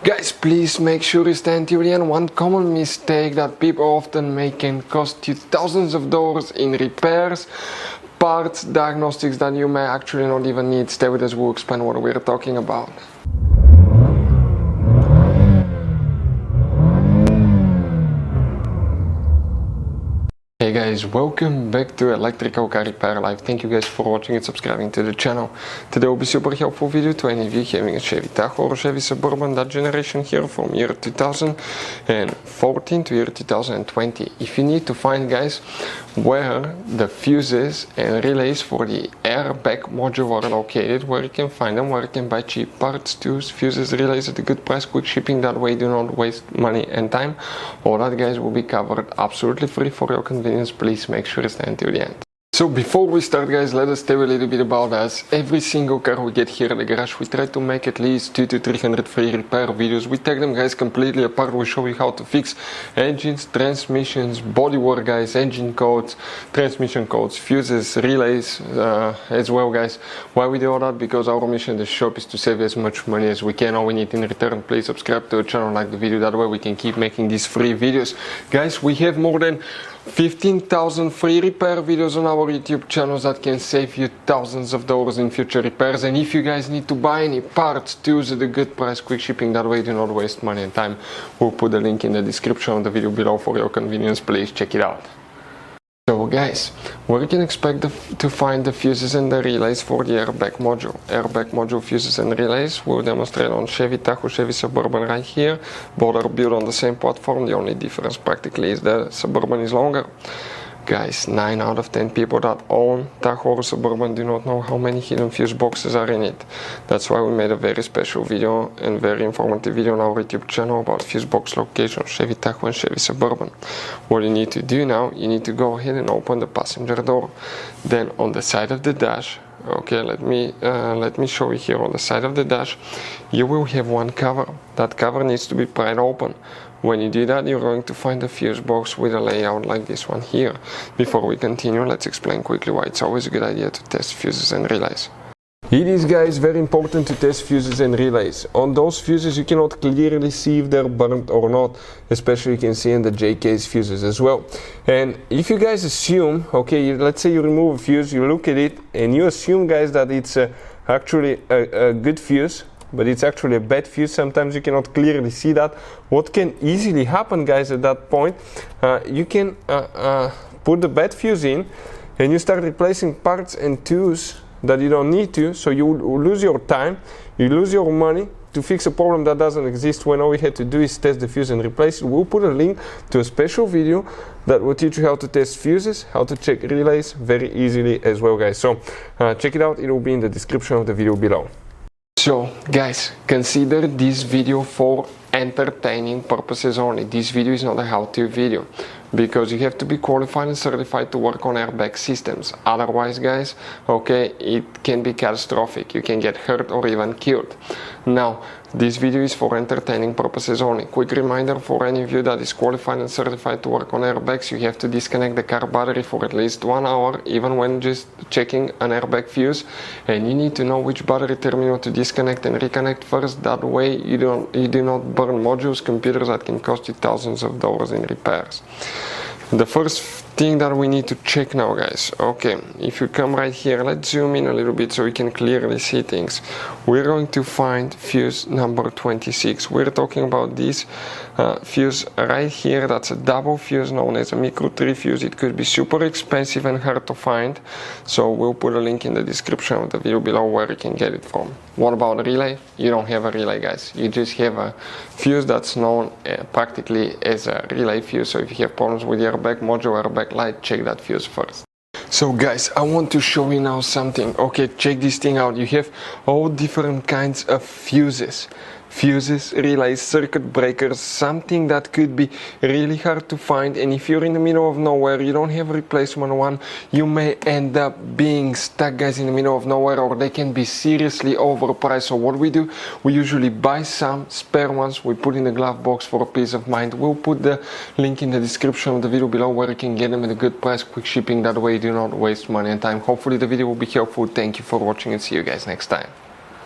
Guys, please make sure you stand till the end. One common mistake that people often make can cost you thousands of dollars in repairs, parts, diagnostics that you may actually not even need. Stay with us, we'll explain what we're talking about. Hey guys, welcome back to Electrical Car Repair Live. Thank you guys for watching and subscribing to the channel. Today will be a super helpful video to any of you having a Chevy Tahoe or Chevy Suburban, that generation here from year 2014 to year 2020. If you need to find, guys, where the fuses and relays for the airbag module are located, where you can find them, where you can buy cheap parts, tools, fuses, relays at a good price, quick shipping, that way do not waste money and time. All that, guys, will be covered absolutely free for your convenience. Please make sure to stay until the end. So before we start, guys, let us tell you a little bit about us. Every single car we get here at the garage, we try to make at least 200 to 300 free repair videos. We take them, guys, completely apart. We show you how to fix engines, transmissions, bodywork, guys, engine codes, transmission codes, fuses, relays as well, guys. Why we do all that? Because our mission in the shop is to save as much money as we can. All we need in return, please subscribe to the channel, like the video, that way we can keep making these free videos. Guys, we have more than 15,000 free repair videos on our YouTube channels that can save you thousands of dollars in future repairs. And if you guys need to buy any parts, tools at a good price, quick shipping, that way do not waste money and time. We'll put the link in the description of the video below for your convenience. Please check it out. So guys, where you can expect to find the fuses and the relays for the airbag module. Airbag module fuses and relays we'll demonstrate on Chevy Tahoe, Chevy Suburban right here. Both are built on the same platform. The only difference practically is the Suburban is longer. Guys, 9 out of 10 people that own Tahoe or Suburban do not know how many hidden fuse boxes are in it. That's why we made a very special video and very informative video on our YouTube channel about fuse box location, Chevy Tahoe and Chevy Suburban. What you need to do now, you need to go ahead and open the passenger door. Then on the side of the dash, okay, let me show you here. On the side of the dash, you will have one cover. That cover needs to be pried open. When you do that, you're going to find a fuse box with a layout like this one here. Before we continue, let's explain quickly why it's always a good idea to test fuses and relays. It is, guys, very important to test fuses and relays. On those fuses you cannot clearly see if they're burnt or not, especially you can see in the J-case fuses as well. And if you guys assume, okay, let's say you remove a fuse, you look at it and you assume, guys, that it's actually a good fuse, but it's actually a bad fuse. Sometimes you cannot clearly see that. What can easily happen, guys, at that point, you can put the bad fuse in and you start replacing parts and tools that you don't need to, so you lose your time, you lose your money to fix a problem that doesn't exist, when all we had to do is test the fuse and replace it. We'll put a link to a special video that will teach you how to test fuses, how to check relays very easily as well, guys. So check it out, it will be in the description of the video below. So guys, consider this video for entertaining purposes only. This video is not a how-to video, because you have to be qualified and certified to work on airbag systems. Otherwise, guys, okay, it can be catastrophic. You can get hurt or even killed. Now, this video is for entertaining purposes only. Quick reminder for any of you that is qualified and certified to work on airbags, you have to disconnect the car battery for at least 1 hour, even when just checking an airbag fuse. And you need to know which battery terminal to disconnect and reconnect first. That way you do not burn modules, computers that can cost you thousands of dollars in repairs. The first thing that we need to check now, guys, okay, if you come right here, let's zoom in a little bit so we can clearly see things. We're going to find fuse number 26. We're talking about this fuse right here. That's a double fuse known as a micro 3 fuse. It could be super expensive and hard to find, so we'll put a link in the description of the video below where you can get it from. What about a relay? You don't have a relay, guys. You just have a fuse that's known practically as a relay fuse. So if you have problems with the airbag module, airbag light, check that fuse first. So guys, I want to show you now something. Okay, check this thing out. You have all different kinds of fuses. Fuses, relays, circuit breakers, something that could be really hard to find, and if you're in the middle of nowhere, you don't have a replacement one, you may end up being stuck, guys, in the middle of nowhere, or they can be seriously overpriced. So what we do, we usually buy some spare ones, we put in the glove box for a peace of mind. We'll put the link in the description of the video below where you can get them at a good price, quick shipping, that way you do not waste money and time. Hopefully the video will be helpful. Thank you for watching and see you guys next time.